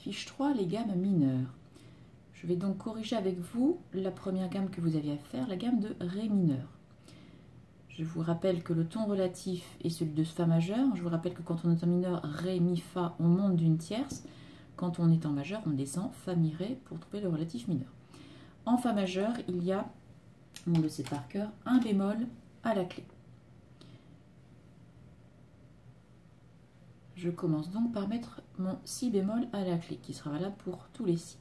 Fiche 3, les gammes mineures. Je vais donc corriger avec vous la première gamme que vous aviez à faire, la gamme de Ré mineur. Je vous rappelle que le ton relatif est celui de Fa majeur. Je vous rappelle que quand on est en mineur, Ré, Mi, Fa, on monte d'une tierce. Quand on est en majeur, on descend Fa, Mi, Ré pour trouver le relatif mineur. En Fa majeur, il y a, on le sait par cœur, un bémol à la clé. Je commence donc par mettre mon Si bémol à la clé, qui sera valable pour tous les Si.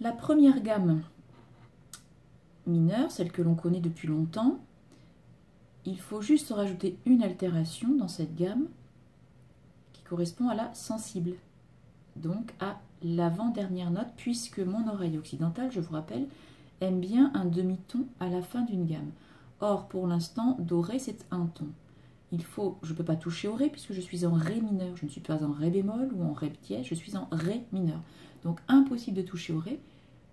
La première gamme mineure, celle que l'on connaît depuis longtemps, il faut juste rajouter une altération dans cette gamme qui correspond à la sensible, donc à l'avant-dernière note, puisque mon oreille occidentale, je vous rappelle, aime bien un demi-ton à la fin d'une gamme. Or, pour l'instant, Do, Ré, c'est un ton. Je ne peux pas toucher au Ré puisque je suis en Ré mineur. Je ne suis pas en Ré bémol ou en Ré dièse, je suis en Ré mineur. Donc, impossible de toucher au Ré.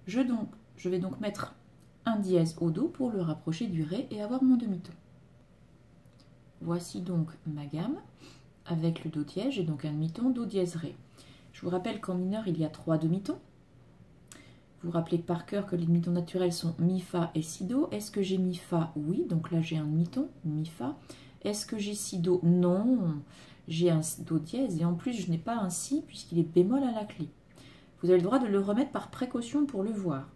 Je vais donc mettre un dièse au Do pour le rapprocher du Ré et avoir mon demi-ton. Voici donc ma gamme avec le Do dièse. J'ai donc un demi-ton Do dièse Ré. Je vous rappelle qu'en mineur, il y a 3 demi-tons. Vous vous rappelez par cœur que les demi-tons naturels sont Mi, Fa et Si, Do. Est-ce que j'ai Mi, Fa? Oui, donc là j'ai un demi-ton, Mi, Fa. Est-ce que j'ai Si, Do? Non, j'ai un Do dièse et en plus je n'ai pas un Si puisqu'il est bémol à la clé. Vous avez le droit de le remettre par précaution pour le voir.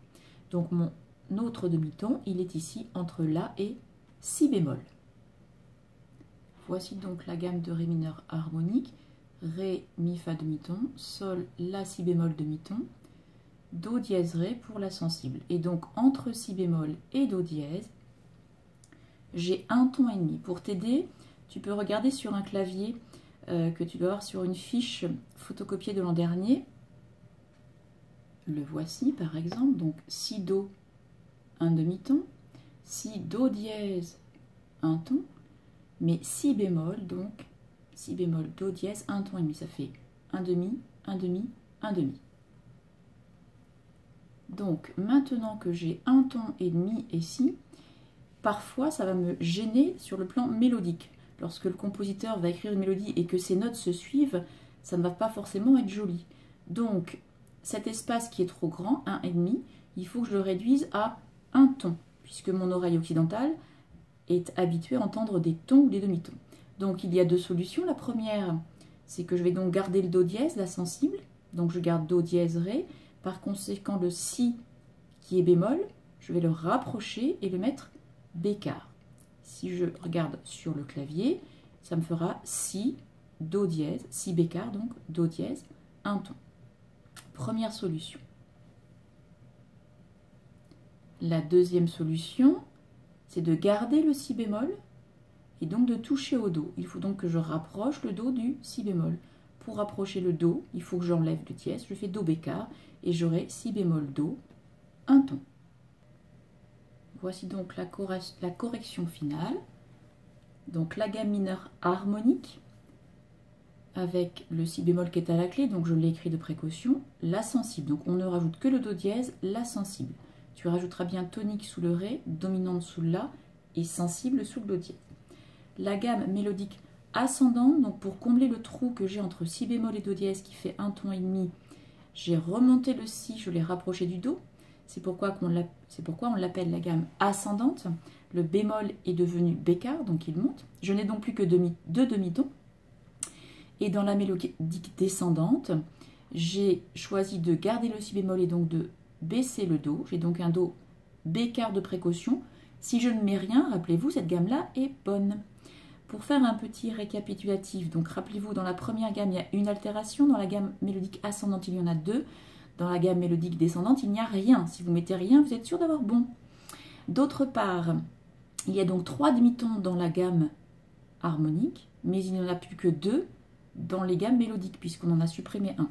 Donc mon autre demi-ton, il est ici entre La et Si bémol. Voici donc la gamme de Ré mineur harmonique. Ré, Mi, Fa demi-ton, Sol, La, Si bémol demi-ton, Do dièse Ré pour la sensible. Et donc entre Si bémol et Do dièse, j'ai un ton et demi. Pour t'aider, tu peux regarder sur un clavier que tu dois avoir sur une fiche photocopiée de l'an dernier. Le voici par exemple. Donc Si, Do, un demi-ton. Si, Do dièse, un ton. Mais Si bémol, donc Si bémol, Do dièse, un ton et demi. Ça fait un demi, un demi, un demi. Donc maintenant que j'ai un ton et demi et Si, parfois, ça va me gêner sur le plan mélodique. Lorsque le compositeur va écrire une mélodie et que ses notes se suivent, ça ne va pas forcément être joli. Donc, cet espace qui est trop grand, 1,5, il faut que je le réduise à un ton, puisque mon oreille occidentale est habituée à entendre des tons ou des demi-tons. Donc, il y a deux solutions. La première, c'est que je vais donc garder le Do dièse, la sensible. Donc, je garde Do dièse, Ré. Par conséquent, le Si qui est bémol, je vais le rapprocher et le mettre bécard. Si je regarde sur le clavier, ça me fera Si, Do dièse, Si bécard, donc Do dièse, un ton. Première solution. La deuxième solution, c'est de garder le Si bémol et donc de toucher au Do. Il faut donc que je rapproche le Do du Si bémol. Pour rapprocher le Do, il faut que j'enlève le dièse, je fais Do bécard et j'aurai Si bémol Do, un ton. Voici donc la correction finale. Donc la gamme mineure harmonique avec le Si bémol qui est à la clé, donc je l'ai écrit de précaution, La sensible. Donc on ne rajoute que le Do dièse, La sensible. Tu rajouteras bien tonique sous le Ré, dominante sous le La et sensible sous le Do dièse. La gamme mélodique ascendante, donc pour combler le trou que j'ai entre Si bémol et Do dièse qui fait un ton et demi, j'ai remonté le Si, je l'ai rapproché du Do. C'est pourquoi on l'appelle la gamme ascendante. Le bémol est devenu bécard, donc il monte. Je n'ai donc plus que deux demi-tons. Et dans la mélodie descendante, j'ai choisi de garder le Si bémol et donc de baisser le Do. J'ai donc un Do bécard de précaution. Si je ne mets rien, rappelez-vous, cette gamme-là est bonne. Pour faire un petit récapitulatif, donc rappelez-vous, dans la première gamme, il y a une altération. Dans la gamme mélodique ascendante, il y en a deux. Dans la gamme mélodique descendante, il n'y a rien. Si vous mettez rien, vous êtes sûr d'avoir bon. D'autre part, il y a donc 3 demi-tons dans la gamme harmonique, mais il n'y en a plus que 2 dans les gammes mélodiques, puisqu'on en a supprimé un.